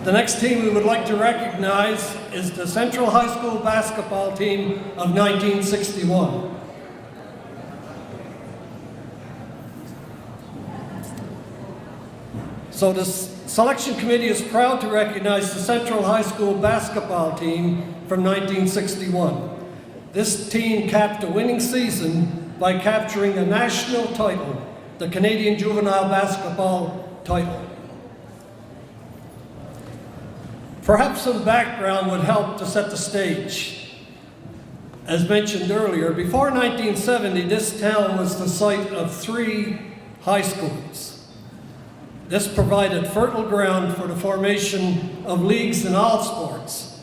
The next team we would like to recognize is the Central High School basketball team of 1961. So the selection committee is proud to recognize the Central High School basketball team from 1961. This team capped a winning season by capturing a national title, the Canadian Juvenile Basketball title. Perhaps some background would help to set the stage. As mentioned earlier, before 1970, this town was the site of 3 high schools. This provided fertile ground for the formation of leagues in all sports.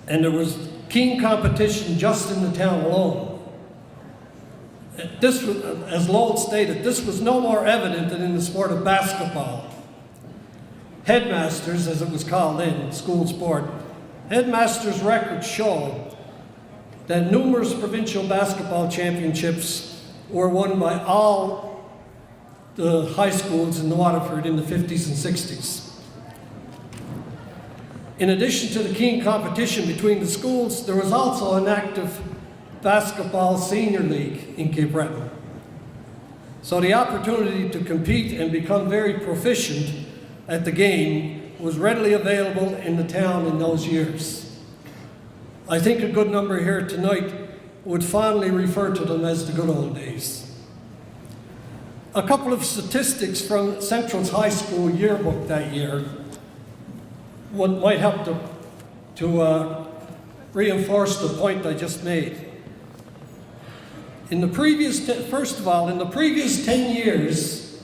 And there was keen competition just in the town alone. This was, as Lowell stated, this was no more evident than in the sport of basketball. Headmasters, as it was called in school sport, headmasters' records show that numerous provincial basketball championships were won by all the high schools in Waterford in the 50s and 60s. In addition to the keen competition between the schools, there was also an active basketball senior league in Cape Breton. So the opportunity to compete and become very proficient at the game was readily available in the town in those years. I think a good number here tonight would fondly refer to them as the good old days. A couple of statistics from Central's high school yearbook that year might help to reinforce the point I just made. In the previous, first of all, in the previous 10 years,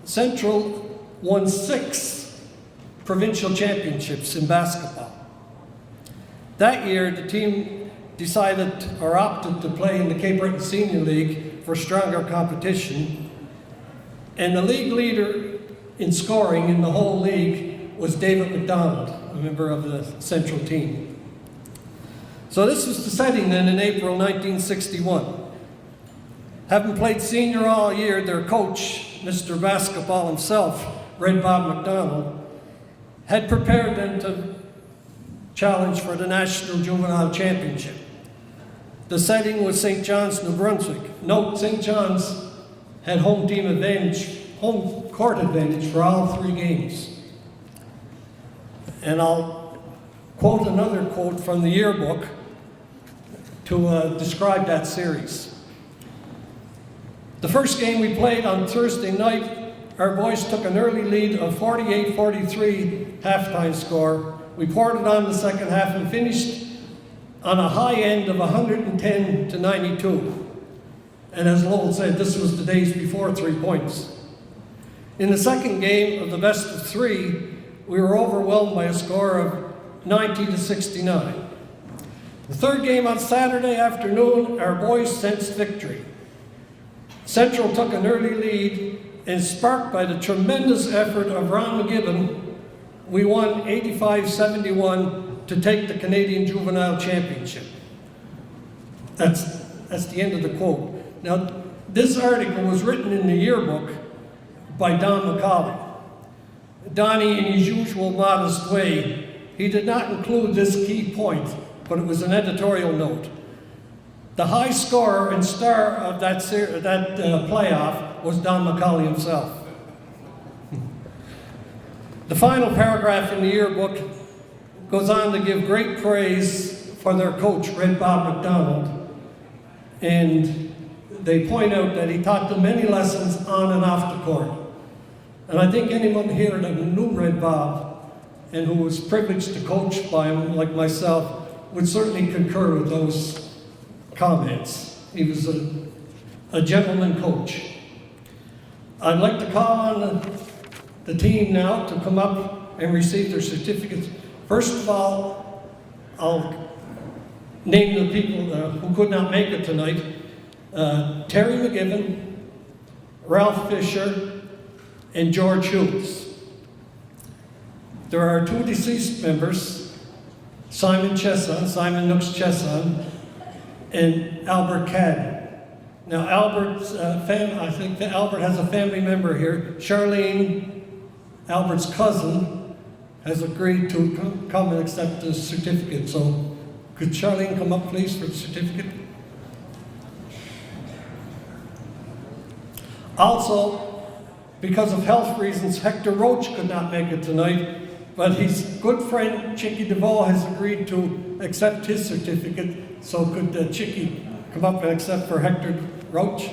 Central won 6 provincial championships in basketball. That year, the team decided or opted to play in the Cape Breton Senior League for stronger competition. And the league leader in scoring in the whole league was David McDonald, a member of the Central team. So this was the setting then in April 1961. Having played senior all year, their coach, Mr. Basketball himself, Red Bob McDonald, had prepared them to challenge for the National Juvenile Championship. The setting was St. John's, New Brunswick. Note, St. John's had home court advantage for all 3 games. And I'll quote another quote from the yearbook to describe that series. The first game we played on Thursday night, our boys took an early lead of 48-43 halftime score. We poured it on the second half and finished on a high end of 110-92. And as Lowell said, this was the days before 3 points. In the second game of the best of 3, we were overwhelmed by a score of 90-69. The third game on Saturday afternoon, our boys sensed victory. Central took an early lead, and sparked by the tremendous effort of Ron McGibbon, we won 85-71 to take the Canadian Juvenile Championship. That's the end of the quote. Now, this article was written in the yearbook by Don McCauley. Donnie, in his usual modest way, he did not include this key point, but it was an editorial note. The high scorer and star of that playoff was Don McCauley himself. The final paragraph in the yearbook goes on to give great praise for their coach, Red Bob McDonald, and they point out that he taught them many lessons on and off the court. And I think anyone here that knew Red Bob and who was privileged to coach by him, like myself, would certainly concur with those comments. He was a gentleman coach. I'd like to call on the team now to come up and receive their certificates. First of all, I'll name the people who could not make it tonight. Terry McGibbon, Ralph Fisher, and George Hughes. There are 2 deceased members, Simon Nooks Chesson, and Albert Caddy. Now Albert's I think that Albert has a family member here, Charlene Albert's cousin, has agreed to come and accept the certificate. So could Charlene come up, please, for the certificate? Also, because of health reasons, Hector Roach could not make it tonight, but his good friend Chicky DeVoe has agreed to accept his certificate. So could Chicky come up and accept for Hector Roach?